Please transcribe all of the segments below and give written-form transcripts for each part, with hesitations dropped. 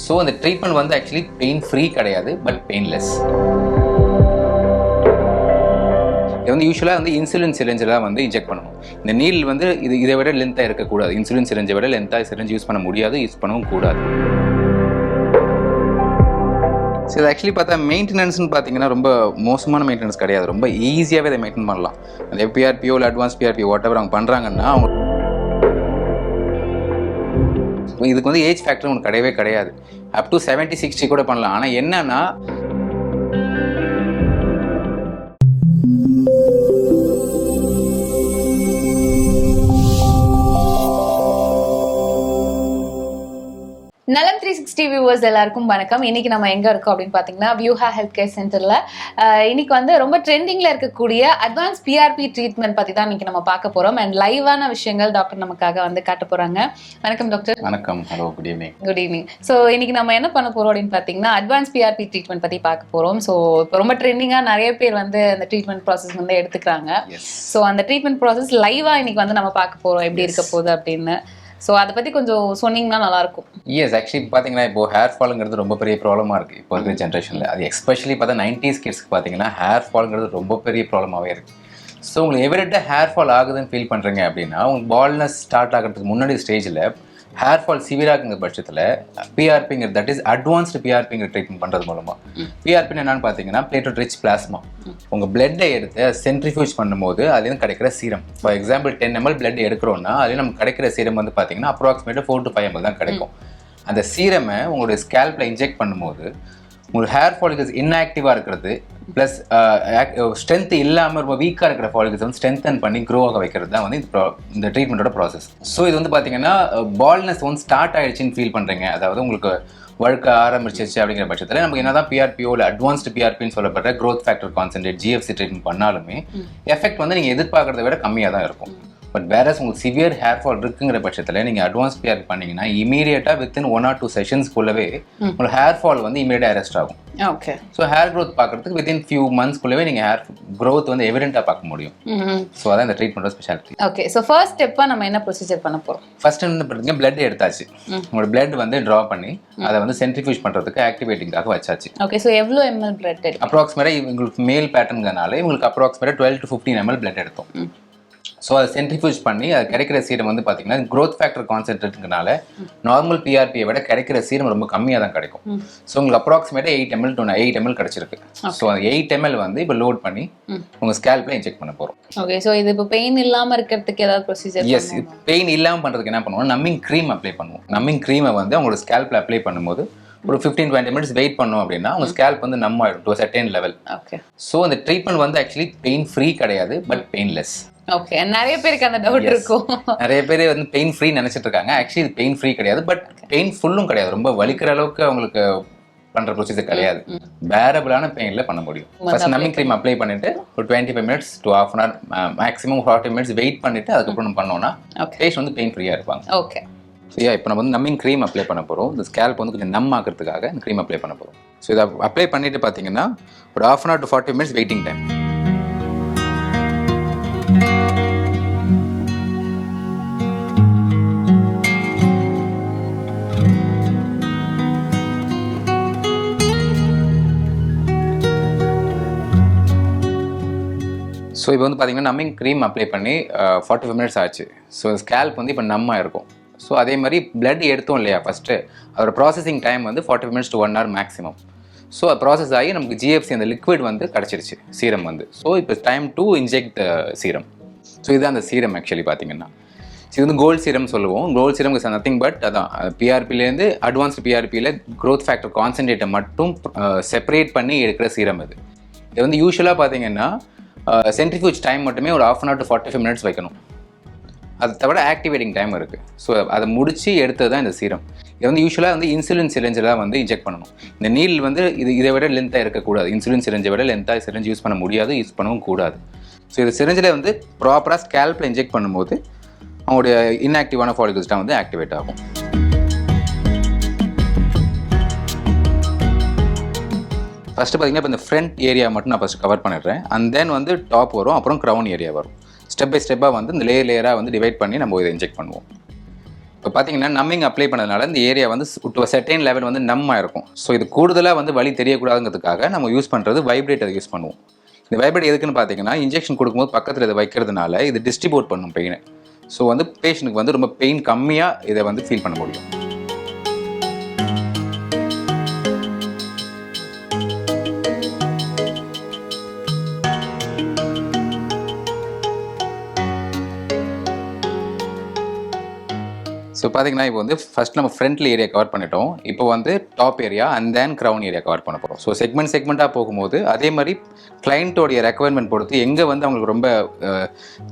So அந்த treatment வந்து actually pain free கிடையாது, பட் பெயின்லெஸ். இது வந்து யூஸ்வலாக வந்து இன்சுலின் சிரிஞ்செலாம் வந்து இன்ஜெக்ட் பண்ணணும். இந்த நீடில் வந்து இதை விட லென்த்தாக இருக்கக்கூடாது. இன்சுலின் சிரிஞ்சை விட லென்த்தாக சிரிஞ்சு யூஸ் பண்ண முடியாது, யூஸ் பண்ணவும் கூடாது. ஸோ இது ஆக்சுவலி பார்த்தா மெயின்டெனன்ஸ்னு பார்த்தீங்கன்னா ரொம்ப மோசமான மெயின்டெனன்ஸ் கிடையாது. ரொம்ப ஈஸியாகவே இதை மெயின்டைன் பண்ணலாம். அந்த பிஆர்பிஓ இல்லை அட்வான்ஸ் பிஆர்பிஓ வாட் எவர் அவங்க பண்ணுறாங்கன்னா அவங்க இதுக்கு வந்து ஏஜ் ஃபேக்டர் ஒன்று கிடையவே கிடையாது. அப் டு 70-60 கூட பண்ணலாம். ஆனால் என்னன்னா நலம் 360 வியூவர்ஸ் எல்லாருக்கும் வணக்கம். இன்னைக்கு நம்ம எங்க இருக்கோம் அப்படின்னு பாத்தீங்கன்னா வியூஹா ஹெல்த்கேர் சென்டர்ல இன்னைக்கு வந்து ரொம்ப ட்ரெண்டிங்ல இருக்கக்கூடிய அட்வான்ஸ் பிஆர்பி ட்ரீட்மெண்ட் பத்தி தான் இன்னைக்கு நம்ம பார்க்க போறோம். அண்ட் லைவான விஷயங்கள் டாக்டர் நமக்காக வந்து காட்ட போறாங்க. வணக்கம் டாக்டர். வணக்கம். Hello, good evening. Good evening. So இன்னைக்கு நம்ம என்ன பண்ண போறோம் அப்படின்னு பாத்தீங்கன்னா அட்வான்ஸ் பிஆர்பி ட்ரீட்மெண்ட் பத்தி பார்க்க போறோம். ஸோ இப்போ ரொம்ப ட்ரெண்டிங்கா நிறைய பேர் வந்து அந்த ட்ரீட்மெண்ட் ப்ராசஸ் வந்து எடுத்துக்கிறாங்க. ஸோ அந்த ட்ரீட்மெண்ட் ப்ராசஸ் லைவா இன்னைக்கு வந்து நம்ம பார்க்க போறோம் எப்படி இருக்க போகுது அப்படின்னு. ஸோ அதை பற்றி கொஞ்சம் சொன்னீங்கன்னா நல்லாயிருக்கும். எஸ், ஆக்சுவலி பார்த்தீங்கன்னா இப்போ ஹேர் ஃபாலுங்கிறது ரொம்ப பெரிய ப்ராப்ளமாக இருக்குது இப்போ இருக்கிற ஜென்ரேஷனில். அது எஸ்பெஷலி பார்த்தா 90s கிட்ஸ்க்கு பார்த்தீங்கன்னா ஹேர் ஃபாலுங்கிறது ரொம்ப பெரிய ப்ராப்ளமாகவே இருக்குது. ஸோ உங்களுக்கு எவரிட்ட ஹேர் ஃபால் ஆகுதுன்னு ஃபீல் பண்ணுறீங்க அப்படின்னா உங்களுக்கு பால்னஸ் ஸ்டார்ட் ஆகிறதுக்கு முன்னாடி ஸ்டேஜில் ஹேர் ஃபால் சிவியராகுங்கிற பட்சத்தில் பிஆர்பிங்கிற தட் இஸ் அட்வான்ஸ்டு பிஆர்பிங்கிற ட்ரீட்மெண்ட் பண்ணுறது மூலமாக. பிஆர்பின்னு என்னன்னு பார்த்தீங்கன்னா பிளேட்டட் ரிச் பிளாஸ்மா. உங்கள் பிளட்டை எடுத்து சென்ட்ரிஃபியூஜ் பண்ணும்போது அதுலேருந்து கிடைக்கிற serum. For example 10 ml blood எடுக்கிறோன்னா அதுலேயும் நமக்கு கிடைக்கிற சீரம் வந்து பார்த்தீங்கன்னா அப்ராக்சிமேட்டாக 4 to 5 ml தான் கிடைக்கும். அந்த சீரமை உங்களுடைய ஸ்கேல்பில் இன்ஜெக்ட் பண்ணும்போது உங்களுக்கு ஹேர் ஃபாலிகல்ஸ் இன்ஆக்டிவாக இருக்கிறது ப்ளஸ் ஸ்ட்ரென்த் இல்லாமல் ரொம்ப வீக்காக இருக்கிற ஃபாலிகல்ஸ் வந்து ஸ்ட்ரென்தன் பண்ணி க்ரோ ஆக வைக்கிறது தான் வந்து இந்த ட்ரீட்மெண்ட்டோட ப்ராசஸ். ஸோ இது வந்து பார்த்தீங்கன்னா பால்னஸ் வந்து ஸ்டார்ட் ஆகிடுச்சின்னு ஃபீல் பண்ணுறீங்க, அதாவது உங்களுக்கு வழுக்க ஆரம்பிச்சிருச்சு அப்படிங்கிற பட்சத்தில் நமக்கு என்ன தான் பிஆர்பிஓ இல்லை அட்வான்ஸ்டு பிஆர்பின்னு சொல்லப்படுற growth factor concentrate GFC treatment பண்ணாலுமே எஃபெக்ட் வந்து நீங்கள் எதிர்பார்க்கறத விட கம்மியாக தான் இருக்கும். பட் வேறஸ் உங்களுக்கு சிவியர் ஹேர் ஃபால் இருக்குங்கிற பட்சத்தில் நீங்கள் அட்வான்ஸ் பிஆர்பி பண்ணிங்கன்னா இமீடியட்டாக வித்தின் 1 or 2 செஷன்ஸ்க்குள்ளவே உங்களுக்கு ஹேர் ஃபால் வந்து இமீடியட்டாக அரெஸ்ட் ஆகும். ஓகே. ஸோ ஹேர் க்ரோத் பார்க்கறதுக்கு வித்தின் ஃபியூ மந்த்ஸ்க்குள்ளவே நீங்கள் ஹேர் க்ரோத் வந்து எவிடென்ட்டாக பார்க்க முடியும். ஸோ அதான் இந்த ட்ரீட்மெண்ட்டோட ஸ்பெஷாலிட்டி. ஓகே. ஸோ ஃபர்ஸ்ட் ஸ்டெப்பாக நம்ம என்ன ப்ரொசீஜர் பண்ண போகிறோம்? ஃபர்ஸ்ட் என்ன பண்ணுறீங்க, பிளட் எடுத்தாச்சு. உங்களோட பிளட் வந்து ட்ரா பண்ணி அதை வந்து சென்ட்ரிஃபியூஜ் பண்ணுறதுக்கு ஆக்டிவேட்டிங்காக வச்சாச்சு. ஓகே. ஸோ எவ்வளோ ml பிளட் எடுக்கும்? அப்ராக்சிமேட்டாக உங்களுக்கு மேல் பேட்டர்னுங்கிறனால உங்களுக்கு அப்ராக்சிமேட்டாக 12 to 15 ml பிளட் எடுத்தோம். ஸோ அதை சென்ட்ரிஃபியூஜ் பண்ணி அது கிடைக்கிற சீரம் வந்து பார்த்தீங்கன்னா க்ரோத் ஃபேக்டர் கான்சென்ட்ரேட்டுங்கனால நார்மல் பிஆர்பியை விட கிடைக்கிற சீரம் ரொம்ப கம்மியாக தான் கிடைக்கும். ஸோ உங்களுக்கு அப்ராக்சிமேட்டாக 8 ml கிடச்சிருக்கு. ஸோ அந்த 8 ml வந்து இப்போ லோட் பண்ணி உங்கள் ஸ்கேல்பில் இன்ஜெக்ட் பண்ண போகிறோம். ஓகே. ஸோ இது இப்போ பெயின் இல்லாமல் இருக்கிறதுக்கு ஏதாவது ப்ரொசீஜர்? எஸ், பெயின் இல்லாமல் பண்ணுறதுக்கு என்ன பண்ணுவோம், நம்மிங் க்ரீம் அப்ளை பண்ணுவோம். நம்மிங் க்ரீமை வந்து அவங்களோட ஸ்கேல்பில் அப்ளை பண்ணும்போது ஒரு 15-20 minutes வெயிட் பண்ணோம் அப்படின்னா உங்கள் ஸ்கேல்ப் வந்து நம்ம ஆகிடும் to certain level. Okay. So அந்த ட்ரீட்மெண்ட் வந்து ஆக்சுவலி பெயின் ஃப்ரீ கிடையாது, பட் பெயின்லெஸ். ஓகே. நிறைய பேருக்கு அந்த டவுட் இருக்கும். நிறைய பேர் வந்து பெயின் ஃப்ரீ நினைச்சிட்டு இருக்காங்க. ஆக்சுவலி இது பெயின் ஃப்ரீ கிடையாது, பட் பெயின் ஃபுல்லும் கிடையாது. ரொம்ப வலிக்கிற அளவுக்கு அவங்களுக்கு பண்ற ப்ரொசீஜர் கிடையாது. பேரபிளான பெயின்ல பண்ண முடியும். ஃபர்ஸ்ட் நம்மிங் க்ரீம் அப்ளை பண்ணிட்டு ஒரு 25 minutes to half an hour maximum 40 minutes wait பண்ணிட்டு அதுக்கப்புறம் நம்ம பண்ணோம்னா பேஷண்ட் வந்து பெயின் ஃப்ரீயா இருப்பாங்க. ஓகே. ஸோ இப்போ நம்ம வந்து நம்மிங் க்ரீம் அப்ளை பண்ண போகிறோம். இந்த ஸ்கேல்ப் வந்து கொஞ்சம் நம் ஆக்கிறதுக்காக இந்த க்ரீம் அப்ளை பண்ண போகிறோம். ஸோ இதை அப்ளை பண்ணிட்டு பார்த்தீங்கன்னா ஒரு 1/2 an hour to 40 minutes waiting time. So இப்போ வந்து பார்த்தீங்கன்னா நம்மிங் க்ரீம் அப்ளை பண்ணி 45 minutes ஆச்சு. ஸோ ஸ்கேல்ப் வந்து இப்போ நம்ம இருக்கும். ஸோ அதே மாதிரி பிளட் எடுத்தோம் இல்லையா ஃபஸ்ட்டு, அதோட ப்ராசஸிங் டைம் வந்து 45 minutes to 1 hour maximum. So அது ப்ராசஸ் ஆகி நமக்கு ஜிஎஃப்சி அந்த லிக்விட் வந்து கிடச்சிருச்சு, சீரம் வந்து. ஸோ இப்போ time to inject serum. So இதுதான் அந்த சீரம் ஆக்சுவலி பார்த்தீங்கன்னா. இது வந்து கோல்டு சீரம் சொல்லுவோம். Gold serum is nothing but அதான் பிஆர்பிலேருந்து அட்வான்ஸ்டு பிஆர்பியில் க்ரோத் ஃபேக்டர் கான்சன்ட்ரேட்டை மட்டும் செப்பரேட் பண்ணி எடுக்கிற சீரம் இது. இது வந்து யூஸ்வலாக பார்த்தீங்கன்னா சென்ட்ரிஃபியூஜ் டைம் மட்டுமே ஒரு 1/2 an hour to 45 minutes வைக்கணும். அது தவிர ஆக்டிவேட்டிங் டைம் இருக்குது. ஸோ அதை முடித்து எடுத்தது தான் இந்த சீரம். இது வந்து யூஸ்வலாக வந்து இன்சுலின் சிரிஞ்செலாம் வந்து இன்ஜெக்ட் பண்ணணும். இந்த நீடில் வந்து இதை விட லென்த்தாக இருக்கக்கூடாது. இன்சுலின் சிரிஞ்சை விட லென்த்தாக சிரிஞ்சு யூஸ் பண்ண முடியாது, யூஸ் பண்ணவும் கூடாது. ஸோ இது சிரிஞ்சில் வந்து ப்ராப்பராக ஸ்கேல்பில் இன்ஜெக்ட் பண்ணும்போது அவங்களுடைய இன்ஆக்டிவான ஃபாலிகல்ஸ்லாம் வந்து ஆக்டிவேட் ஆகும். ஃபஸ்ட்டு பார்த்தீங்கன்னா இப்போ இந்த ஃப்ரண்ட் ஏரியா மட்டும் நான் ஃபஸ்ட்டு கவர் பண்ணிடுறேன். அண்ட் தென் வந்து டாப் வரும், அப்புறம் க்ரௌன் ஏரியா வரும். ஸ்டெப் பை ஸ்டெப்பாக வந்து இந்த லேயராக வந்து டிவைட் பண்ணி நம்ம இதை இன்ஜெக்ட் பண்ணுவோம். இப்போ பார்த்தீங்கன்னா நம்மிங் அப்ளை பண்ணதுனால இந்த ஏரியா வந்து டு செர்டைன் லெவல் வந்து நம்மாக இருக்கும். ஸோ இது கூடுதலாக வந்து வலி தெரியக்கூடாதுங்கிறதுக்காக நம்ம யூஸ் பண்ணுறது வைப்ரேட்டர் யூஸ் பண்ணுவோம். இந்த வைப்ரேட் எதுக்குன்னு பார்த்தீங்கன்னா இன்ஜெக்ஷன் கொடுக்கும்போது பக்கத்தில் இதை வைக்கிறதுனால இது டிஸ்ட்ரிபியூட் பண்ணும் பெயினை. ஸோ வந்து பேஷண்ட்டுக்கு வந்து ரொம்ப பெயின் கம்மியாக இதை வந்து ஃபீல் பண்ண முடியும். ஸோ பார்த்தீங்கன்னா இப்போ வந்து ஃபர்ஸ்ட் நம்ம ஃப்ரண்ட்ல ஏரியா கவர் பண்ணிட்டோம். இப்போ வந்து top area and then crown area cover பண்ண போகிறோம். ஸோ செக்மெண்ட்டாக போகும்போது அதே மாதிரி கிளைண்ட்டோடைய ரெக்குவயர்மெண்ட் பொறுத்து எங்கே வந்து அவங்களுக்கு ரொம்ப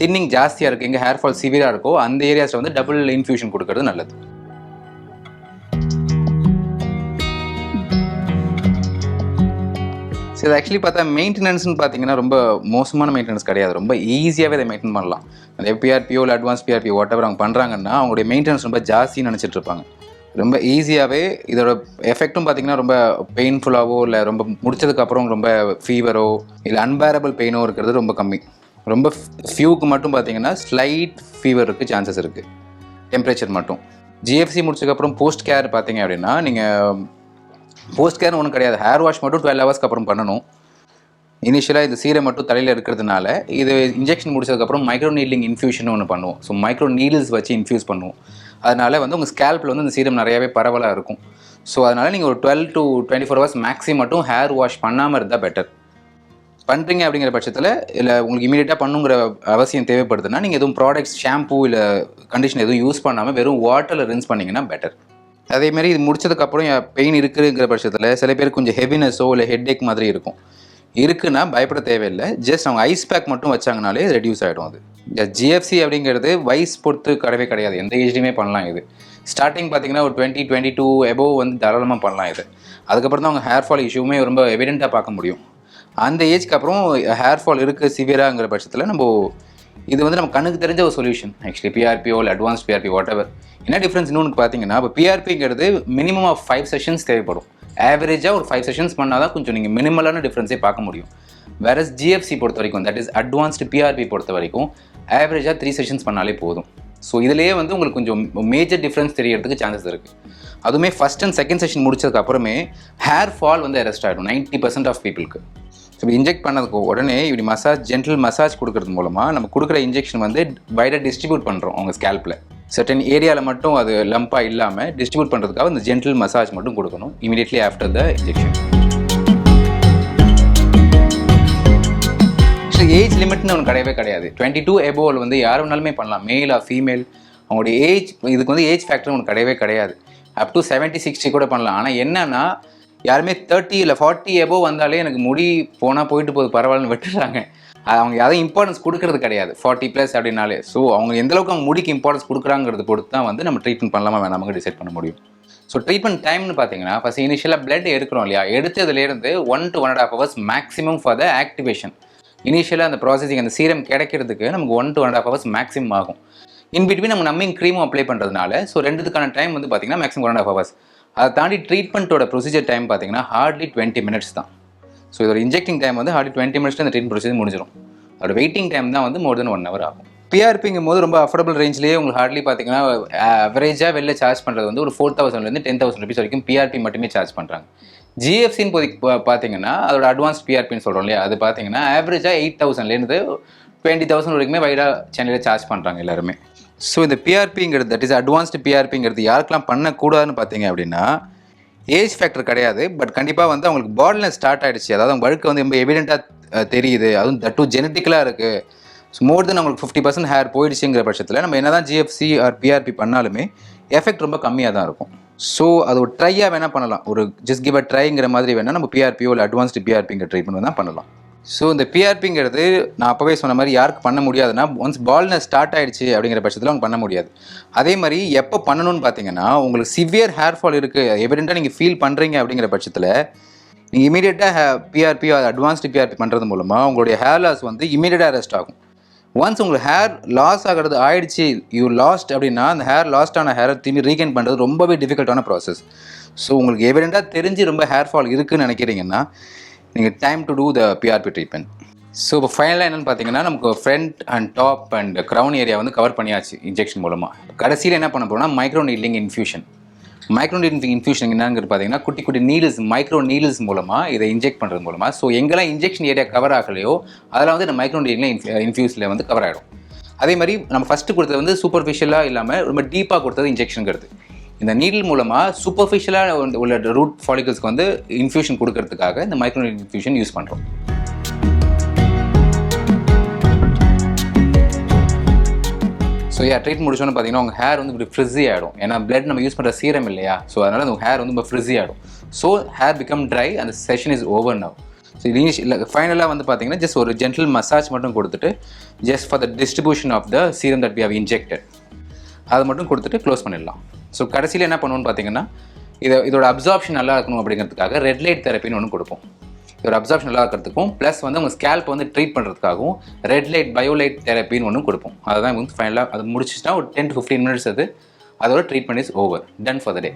தின்னிங் ஜாஸ்தியாக இருக்குது, எங்கே ஹேர் ஃபால் சிவியராக இருக்கோ அந்த ஏரியாஸில் வந்து டபுள் இன்ஃபியூஷன் கொடுக்கறது நல்லது. ஸோ இது ஆக்சுவலி பார்த்தா மெயின்டெனன்ஸ்னு பார்த்தீங்கன்னா ரொம்ப மோசமான மெயின்டெனன்ஸ் கிடையாது. ரொம்ப ஈஸியாகவே இதை மெயின்டைன் பண்ணலாம். அந்த பிஆர்பிஓ இல்லை அட்வான்ஸ் பிஆர்பி வாட் எவர் அவங்க பண்ணுறாங்கன்னா அவங்களுடைய மெயின்டெனன்ஸ் ரொம்ப ஜாஸ்தின்னு நினச்சிட்டு இருப்பாங்க. ரொம்ப ஈஸியாகவே இதோட எஃபெக்ட்டும் பார்த்தீங்கன்னா ரொம்ப பெயின்ஃபுல்லாகவோ இல்லை ரொம்ப முடிச்சதுக்கப்புறம் ரொம்ப ஃபீவரோ இல்லை அன்பேரபிள் பெயினோ இருக்கிறது ரொம்ப கம்மி. ரொம்ப ஃபியூக்கு மட்டும் பார்த்தீங்கன்னா ஸ்லைட் ஃபீவர் இருக்குது, சான்சஸ் இருக்குது, டெம்பரேச்சர் மட்டும். ஜிஎஃப்சி முடிச்சதுக்கப்புறம் போஸ்ட் கேர் பார்த்தீங்க அப்படின்னா நீங்கள் போஸ்ட் கேர்னு ஒன்றும் கிடையாது. ஹேர் வாஷ் மட்டும் 12 ஹவர்ஸ்க்கு அப்புறம் பண்ணணும். இனிஷியலாக இது சீரை மட்டும் தலையில் இருக்கிறதுனால இது இன்ஜெக்ஷன் முடிச்சதுக்கப்புறம் மைக்ரோ நீட்லிங் இன்ஃபியூஷன் ஒன்று பண்ணுவோம். ஸோ மைக்ரோ நீடில்ஸ் வச்சு இன்ஃபியூஸ் பண்ணுவோம். அதனால் வந்து உங்கள் ஸ்கேல்பில் வந்து இந்த சீரம் நிறையாவே பரவலாக இருக்கும். ஸோ அதனால் நீங்கள் ஒரு 12 to 24 ஹவர்ஸ் மேக்ஸிமம் மட்டும் ஹேர் வாஷ் பண்ணாமல் இருந்தால் பெட்டர். பண்ணுறீங்க அப்படிங்கிற பட்சத்தில் இல்லை உங்களுக்கு இமீடியட்டாக பண்ணுங்கிற அவசியம் தேவைப்படுதுன்னா நீங்கள் எதுவும் ப்ராடக்ட்ஸ் ஷாம்பூ இல்லை கண்டிஷன் எதுவும் யூஸ் பண்ணாமல் வெறும் வாட்டரில் ரின்ஸ் பண்ணிங்கன்னா பெட்டர். அதேமாதிரி இது முடிச்சதுக்கப்புறம் பெயின் இருக்குங்கிற பட்சத்தில் சில பேருக்கு கொஞ்சம் ஹெவினஸோ இல்லை ஹெட்ஏக் மாதிரி இருக்குன்னா பயப்பட தேவையில்லை. ஜஸ்ட் அவங்க ஐஸ் பேக் மட்டும் வச்சாங்கனாலே ரெடியூஸ் ஆகிடும். அது ஜிஎஃப்சி அப்படிங்கிறது வயசு பொறுத்து கிடையாது, எந்த ஏஜ்லையுமே பண்ணலாம். இது ஸ்டார்டிங் பார்த்தீங்கன்னா ஒரு 20-22 எபோவ் வந்து தாராளமாக பண்ணலாம். இது அதுக்கப்புறம் தான் அவங்க ஹேர் ஃபால் இஷ்யூமே ரொம்ப எவிடெண்ட்டாக பார்க்க முடியும். அந்த ஏஜ்க்கு அப்புறம் ஹேர் ஃபால் இருக்குது சிவியராங்கிற பட்சத்தில் நம்ம இது வந்து நம்ம கண்ணுக்கு தெரிஞ்ச ஒரு சொல்யூஷன். ஆக்சுவலி பிஆர்பிஓ இல்லை அட்வான்ஸ் பிஆர்பி வாட் எவர். என்ன டிஃப்ரென்ஸ் இன்னொன்று பார்த்தீங்கன்னா இப்போ பிஆர்பிங்கிறது மினிமம் ஆஃப் 5 செஷன்ஸ் தேவைப்படும். ஆவரேஜாக ஒரு 5 செஷன்ஸ் பண்ணால் தான் கொஞ்சம் நீங்கள் மினிமலான டிஃப்ரென்ஸே பார்க்க முடியும். வேறஸ் ஜிஎஃப்சி பொறுத்த வரைக்கும், தட் இஸ் அட்வான்ஸ்டு பிஆர்பி பொறுத்த வரைக்கும் ஆவரேஜாக 3 செஷன்ஸ் பண்ணாலே போதும். ஸோ இதிலேயே வந்து உங்களுக்கு கொஞ்சம் மேஜர் டிஃப்ரென்ஸ் தெரியறதுக்கு சான்சஸ் இருக்குது. அதுவுமே ஃபஸ்ட் அண்ட் செகண்ட் செஷன் முடிச்சதுக்கு அப்புறமே ஹேர் ஃபால் வந்து அரெஸ்ட் ஆகிடும் 90% ஆஃப் பீப்புளுக்கு. ஸோ இன்ஜெக்ட் பண்ணதுக்கு உடனே இப்படி ஜென்டில் மசாஜ் கொடுக்கறது மூலமாக நம்ம கொடுக்குற இன்ஜெக்ஷன் வந்து வைடாக டிஸ்ட்ரிபியூட் பண்ணுறோம் அவங்க ஸ்கேல்பில். சர்டன் ஏரியாவில் மட்டும் அது லம்பாக இல்லாமல் டிஸ்ட்ரிபியூட் பண்ணுறதுக்காக இந்த ஜென்டில் மசாஜ் மட்டும் கொடுக்கணும் immediately after the injection. Age லிமிட்னு ஒன்று கிடையாது. 22 எபோவ் வந்து யார் வேணாலுமே பண்ணலாம், மேலா ஃபீமேல். அவங்களுடைய ஏஜ் இதுக்கு வந்து ஏஜ் ஃபேக்டர் ஒன்று கிடையாது. அப் டு 70-60 கூட பண்ணலாம். ஆனால் என்னன்னா யாருமே 30 இல்லை 40 எபோவ் வந்தாலே எனக்கு முடி போனால் போயிட்டு போகுது பரவாயில்லன்னு விட்டுறாங்க. அவங்க யாரும் இம்பார்ட்டன்ஸ் கொடுக்கறது கிடையாது 40+ அப்படின்னாலே. ஸோ அவங்க எந்தளவுக்கு அவங்க முடிக்கு இம்பார்ட்டன்ஸ் கொடுக்குறாங்கிறது பொறுத்து தான் வந்து நம்ம ட்ரீட்மெண்ட் பண்ணலாமா வேணாமல் டிசைட் பண்ண முடியும். ஸோ ட்ரீட்மெண்ட் டைம்னு பார்த்தீங்கன்னா ஃபஸ்ட் இனிஷியலாக பிளட் எடுக்கிறோம் இல்லையா, எடுத்ததுலேருந்து 1 to 1.5 hours maximum for the activation. இனிஷியலாக அந்த ப்ராசஸிங் அந்த சீரம் கிடைக்கிறதுக்கு நமக்கு 1 to 1.5 ஹவர்ஸ் மேக்ஸிமம் ஆகும். இன்பிட்வீன் நம்ம நம்மிங் க்ரீமும் அப்ளை பண்ணுறதுனால ஸோ ரெண்டுத்துக்கான டைம் வந்து பார்த்தீங்கன்னா மேக்ஸிமம் 1.5 ஹவர்ஸ். அதை தாண்டி ட்ரீட்மெண்ட்டோட ப்ரொசீஜர் டைம் பார்த்தீங்கன்னா ஹார்ட்லி 20 minutes தான். ஸோ இதோட இன்ஜெக்டிங் டைம் வந்து ஹார்ட்லி 20 minutes அந்த ட்ரீட்மெண்ட் ப்ரொசீஜர் முடிஞ்சிடும். அதோட வெயிட்டிங் டைம் தான் வந்து மோர் தென் 1 hour ஆகும். பிஆர்பிங்கும் போது ரொம்ப அஃபோர்டபுள் ரேஞ்சிலேயே உங்களுக்கு ஹார்ட்லி பார்த்தீங்கன்னா அவரேஜாக வெளில சார்ஜ் பண்ணுறது வந்து ஒரு 4,000 to 10,000 rupees வரைக்கும் பிஆர்பி மட்டுமே சார்ஜ் பண்ணுறாங்க. ஜிஎஃப்சின்னு பார்த்தீங்கன்னா அதோட அட்வான்ஸ் பிஆர்பின்னு சொல்கிறோம் இல்லையா, அது பார்த்தீங்கன்னா ஆவரேஜாக 8,000 20,000 வரைக்குமே வைடாக சேனலில் சார்ஜ் பண்ணுறாங்க எல்லாருமே. ஸோ இந்த பிஆர்பிங்கிறது தட் இஸ் அட்வான்ஸ்டு பிஆர்பிங்கிறது யாருக்கெல்லாம் பண்ணக்கூடாதுன்னு பார்த்தீங்க அப்படின்னா ஏஜ் ஃபேக்டர் கிடையாது. பட் கண்டிப்பாக வந்து அவங்களுக்கு பாடினஸ் ஸ்டார்ட் ஆகிடுச்சு, அதாவது அவங்க வழுக்கு வந்து ரொம்ப எவிடெண்ட்டாக தெரியுது, அதுவும் தட் டூ ஜெனட்டிக்கலாக இருக்குது. ஸோ மோர் தென் அவங்களுக்கு 50% ஹேர் போயிடுச்சுங்கிற பட்சத்தில் நம்ம என்ன தான் ஜிஎஃப்சி ஆர் பிஆர்பி பண்ணாலுமே எஃபெக்ட் ரொம்ப கம்மியாக தான் இருக்கும். ஸோ அது ஒரு ட்ரையாக வேணால் பண்ணலாம், ஒரு ஜஸ்ட் கிவ் அ ட்ரைங்கிற மாதிரி வேணால் நம்ம பிஆர்பியோ இல்லை அட்வான்ஸ்டு பிஆர்பிங்கிற ட்ரீட்மெண்ட் தான் பண்ணலாம். ஸோ இந்த பிஆர்பிங்கிறது நான் அப்போவே சொன்ன மாதிரி யாருக்கு பண்ண முடியாதுன்னா ஒன்ஸ் பால்னஸ் ஸ்டார்ட் ஆகிடுச்சு அப்படிங்கிற பட்சத்தில் அவங்க பண்ண முடியாது. அதே மாதிரி எப்போ பண்ணணும்னு பார்த்தீங்கன்னா உங்களுக்கு சிவியர் ஹேர் ஃபால் இருக்குது எவிடெண்ட்டாக நீங்கள் ஃபீல் பண்ணுறீங்க அப்படிங்கிற பட்சத்தில் நீங்கள் இமீடியட்டாக பிஆர்பி அட்வான்ஸ்டு பிஆர்பி பண்ணுறது மூலமாக உங்களுடைய ஹேர் லாஸ் வந்து இமீடியட்டாக அரெஸ்ட் ஆகும். ஒன்ஸ் உங்களுக்கு ஹேர் லாஸ் ஆகிறது ஆயிடுச்சு, யூ லாஸ்ட் அப்படின்னா அந்த ஹேர் லாஸ்டான ஹேரை திரும்பி ரீகெயின் பண்ணுறது ரொம்பவே டிஃபிகல்ட்டான ப்ராசஸ். ஸோ உங்களுக்கு எவிடெண்ட்டாக தெரிஞ்சு ரொம்ப ஹேர் ஃபால் இருக்குதுன்னு நினைக்கிறீங்கன்னா நீங்கள் time to do the PRP treatment. So இப்போ ஃபைனலாக என்னென்னு பார்த்தீங்கன்னா நமக்கு front and top and crown area வந்து கவர் பண்ணியாச்சு இன்ஜெக்ஷன் மூலமாக. கடைசியில் என்ன பண்ண போகிறோம்னா micro needling infusion. Micro needling infusion என்னங்கிறது பார்த்தீங்கன்னா குட்டி குட்டி நீடில்ஸ், மைக்ரோ நீடில்ஸ் மூலமாக இதை இன்ஜெக்ட் பண்ணுறது மூலமாக. ஸோ எங்கெல்லாம் இன்ஜெக்ஷன் ஏரியா கவர் ஆகலையோ அதெல்லாம் வந்து இந்த மைக்ரோ நீட்லிங் இன்ஃபியூஸில் வந்து கவர் ஆகிடும். அதே மாதிரி நம்ம ஃபஸ்ட்டு கொடுத்தது வந்து சூப்பர்ஃபிஷியலாக இல்லாமல் ரொம்ப டீப்பாக கொடுத்தது இன்ஜெக்ஷனுங்கிறது. இந்த நீடில் மூலமாக சூப்பர்ஃபிஷியலாக உள்ள ரூட் ஃபாலிகல்ஸ்க்கு வந்து இன்ஃபியூஷன் கொடுக்கறதுக்காக இந்த மைக்ரோ நீட்லிங் இன்ஃபியூஷன் யூஸ் பண்ணுறோம். ஸோ ட்ரீட் முடிச்சோன்னு பார்த்தீங்கன்னா உங்கள் ஹேர் வந்து இப்படி ஃப்ரிஸி ஆகிடும். ஏன்னா பிளட் நம்ம யூஸ் பண்ணுற சீரம் இல்லையா, ஸோ அதனால் உங்கள் ஹேர் வந்து ரொம்ப ஃப்ரிஸி ஆகிடும். ஸோ ஹேர் பிகம் ட்ரை, அந்த session is over now. So இல்லை ஃபைனலாக வந்து பார்த்தீங்கன்னா ஜஸ்ட் ஒரு ஜென்டில் மசாஜ் மட்டும் கொடுத்துட்டு just for the distribution of the serum that we have injected அதை மட்டும் கொடுத்துட்டு க்ளோஸ் பண்ணிடலாம். ஸோ கடைசியில் என்ன பண்ணுவோன்னு பார்த்தீங்கன்னா இதோட அப்சார்ப்ஷன் நல்லா இருக்கணும் அப்படிங்கிறதுக்காக ரெட் லைட் தெரப்பின்னு ஒன்று கொடுப்போம். இதோட அப்சார்ப்ஷன் நல்லா இருக்கிறதுக்கும் ப்ளஸ் வந்து உங்கள் ஸ்கேல்ப் வந்து ட்ரீட் பண்ணுறதுக்காகவும் ரெட் லைட் பயோலைட் தெரப்பின்னு ஒன்று கொடுப்போம். அதுதான் வந்து ஃபைனலாக அது முடிச்சுன்னா ஒரு 10 to 15 minutes அதோட treatment is over, done for the day.